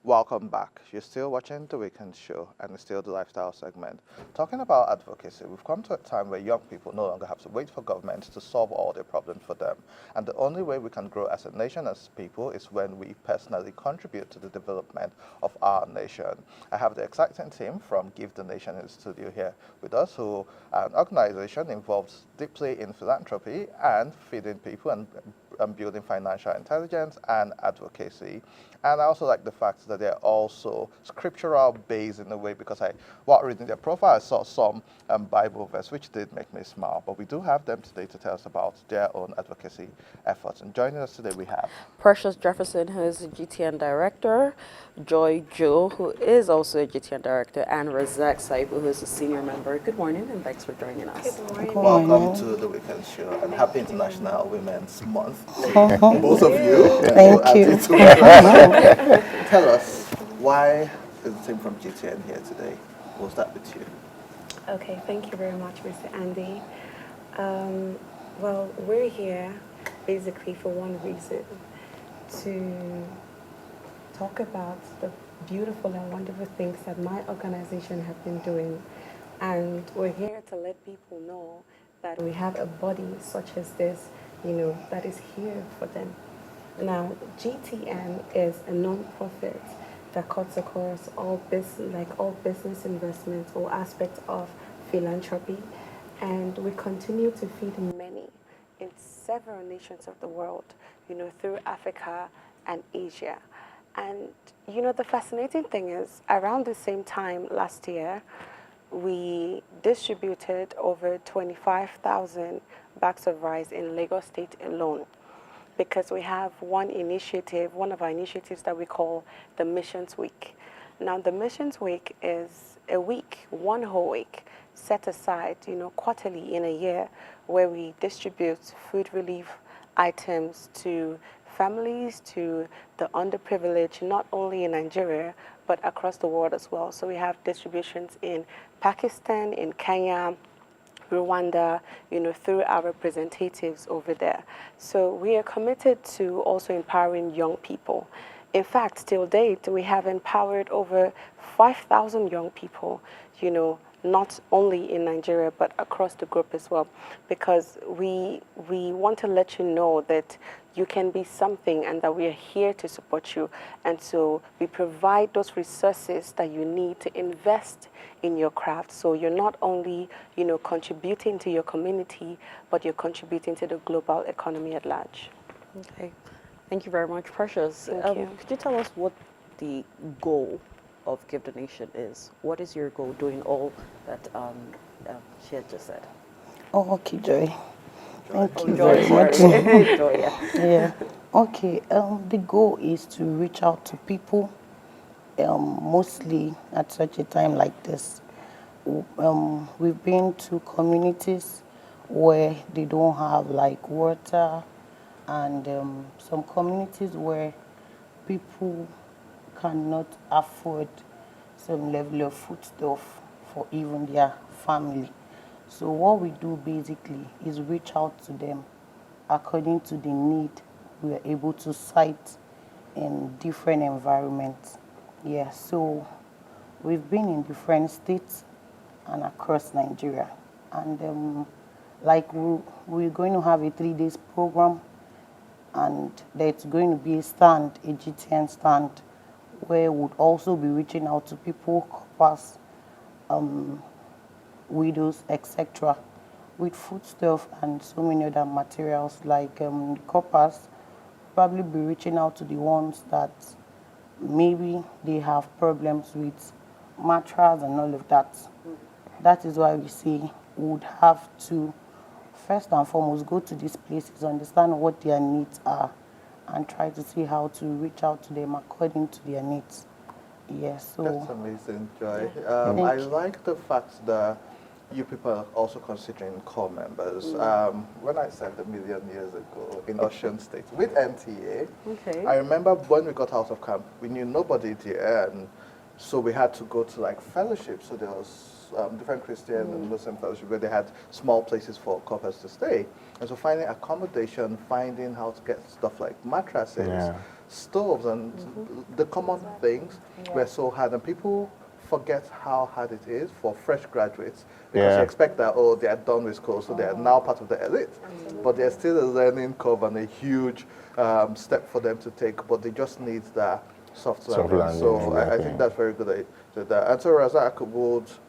Welcome back. You're still watching The Weekend Show and it's still the lifestyle segment. Talking about advocacy, we've come to a time where young people no longer have to wait for government to solve all their problems for them. And the only way we can grow as a nation, as people, is when we personally contribute to the development of our nation. I have the exciting team from Give the Nation in the studio here with us, who are an organization involved deeply in philanthropy and feeding people and building financial intelligence and advocacy. And I also like the fact that they're also scriptural based in a way because while reading their profile, I saw some Bible verse, which did make me smile. But we do have them today to tell us about their own advocacy efforts. And joining us today, we have Precious Jefferson, who is a GTN director, Joy Joe, who is also a GTN director, and Razak Saibu, who is a senior member. Good morning, and thanks for joining us. Good morning. welcome to the Weekend Show and Happy International Women's Month. Both of you. Thank you. Tell us, why is the team from GTN here today? We'll start with you. Okay, thank you very much, Mr. Andy. Well, we're here basically for one reason, to talk about the beautiful and wonderful things that my organization have been doing. And we're here to let people know that we have a body such as this, that is here for them. Now, GTN is a non-profit that cuts across all business investments or aspects of philanthropy, and we continue to feed many in several nations of the world, through Africa and Asia. And the fascinating thing is, around the same time last year, we distributed over 25,000 bags of rice in Lagos State alone, because we have one of our initiatives that we call the Missions Week. Now, the Missions Week is a week, one whole week, set aside, quarterly in a year, where we distribute food relief items to families, to the underprivileged, not only in Nigeria, but across the world as well. So we have distributions in Pakistan, in Kenya, Rwanda, through our representatives over there. So we are committed to also empowering young people. In fact, till date, we have empowered over 5,000 young people, not only in Nigeria, but across the group as well, because we want to let you know that you can be something and that we are here to support you. And so we provide those resources that you need to invest in your craft. So you're not only, contributing to your community, but you're contributing to the global economy at large. Okay. Thank you very much, Precious. Thank you. Could you tell us what the goal of Give the Nation is? What is your goal doing all that she had just said? Oh, okay, Joy. Thank you Joy, very much. Joy, yeah. Yeah. Okay. The goal is to reach out to people, mostly at such a time like this. We've been to communities where they don't have like water, and some communities where people cannot afford some level of foodstuff for even their family. So what we do basically is reach out to them according to the need we are able to cite in different environments. Yeah, so we've been in different states and across Nigeria. And we're going to have a 3 days program, and there's going to be a GTN stand, where we'll also be reaching out to people, couples, widows, etc., with foodstuff and so many other materials. Like couples, probably be reaching out to the ones that maybe they have problems with mattress and all of that. That is why we say we would have to first and foremost go to these places, understand what their needs are, and try to see how to reach out to them according to their needs. Yes, so That's amazing, Joy. Thank I you. like the fact that you people are also considering core members. When I served 1,000,000 years ago in Ocean State with NTA, Okay. I remember when we got out of camp, we knew nobody there, and so we had to go to like fellowship. So there was different Christian and Muslim fellowship where they had small places for couples to stay. And so finding accommodation, finding how to get stuff like mattresses, Yeah. stoves and the common things were so hard, and people forget how hard it is for fresh graduates because Yeah. you expect that, oh, they are done with school, so they are now part of the elite. But there's still a learning curve and a huge step for them to take, but they just need that soft landing. landing, So I exactly. think that's very good. And so Razak,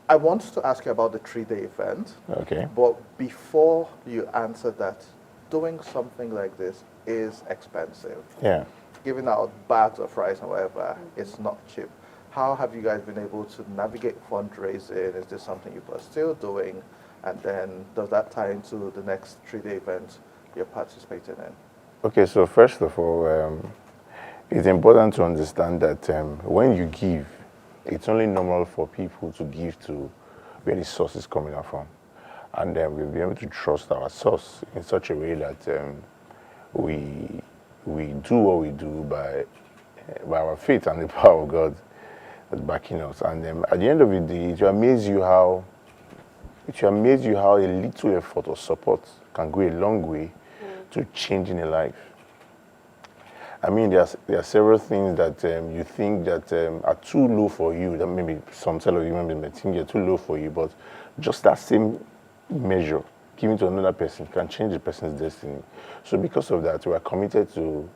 I want to ask you about the 3-day event. Okay. But before you answer that, doing something like this is expensive. Yeah. Giving out bags of rice and whatever, it's not cheap. How have you guys been able to navigate fundraising? Is this something you are still doing? And then does that tie into the next 3-day event you're participating in? Okay, so first of all, it's important to understand that when you give, it's only normal for people to give to where the source is coming out from. And we'll be able to trust our source in such a way that we do what we do by our faith and the power of God that's backing us. And at the end of the day, it will amaze you how a little effort or support can go a long way to changing a life. I mean, there are several things that you think that are too low for you. That maybe some tell you may think they're too low for you, but just that same measure given to another person can change the person's destiny. So because of that, we are committed to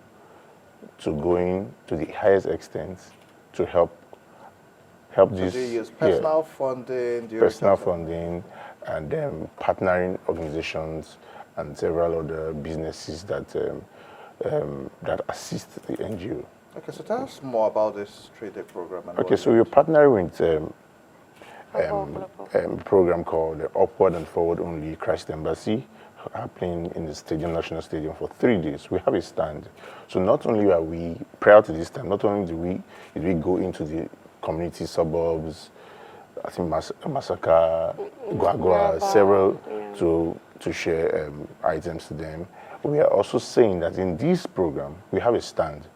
going to the highest extent to help this. Do you use personal funding? Do you Personal reach out to- funding, and partnering organizations and several other businesses that that assist the NGO. Okay, so tell us more about this 3-day program. And Okay, what so you we're partnering with Global. a program called the Upward and Forward Only Christ Embassy, happening in the National Stadium for 3 days. We have a stand. So not only are we, prior to this time, not only did we go into the community suburbs, I think Masaka, Guagua, several, to share items to them. We are also saying that in this program, we have a stand.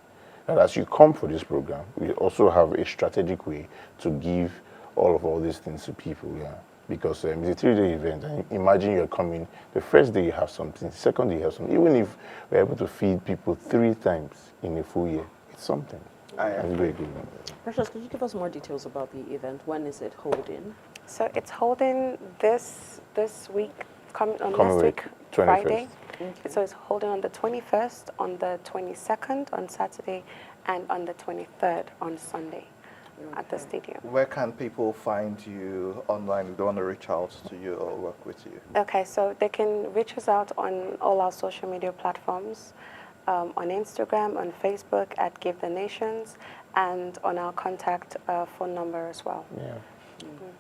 That as you come for this program, we also have a strategic way to give all these things to people, yeah. Because it's a 3-day event, and imagine you're coming, the first day you have something, the second day you have something. Even if we're able to feed people 3 times in a full year, it's something. It's very good. Precious, could you give us more details about the event? When is it holding? So it's holding this week, Coming next week, 21st. Friday. So it's holding on the 21st, on the 22nd on Saturday, and on the 23rd on Sunday at the stadium. Where can people find you online if they want to reach out to you or work with you? Okay, so they can reach us out on all our social media platforms, on Instagram, on Facebook at Give the Nations, and on our contact phone number as well. Yeah.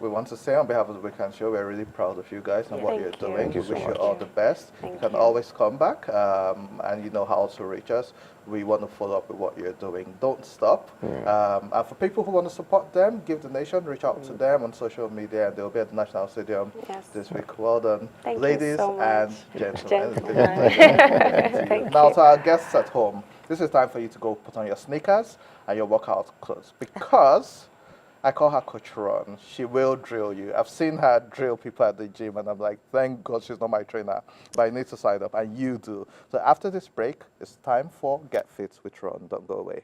We want to say on behalf of the Weekend Show, we're really proud of you guys and what Thank you're you. doing. Thank you We so wish you much. all the best. Thank you can you. always come back and you know how to reach us. We want to follow up with what you're doing. Don't stop. And for people who want to support them, Give the Nation, reach out to them on social media, and they'll be at the National Stadium Yes. this week. Well done, Thank you ladies so and much. gentlemen. Gentlemen. Thank Now you. to our guests at home, this is time for you to go put on your sneakers and your workout clothes, because I call her Coach Ron. She will drill you. I've seen her drill people at the gym, and I'm like, thank God she's not my trainer. But I need to sign up, and you do. So after this break, it's time for Get Fit with Ron. Don't go away.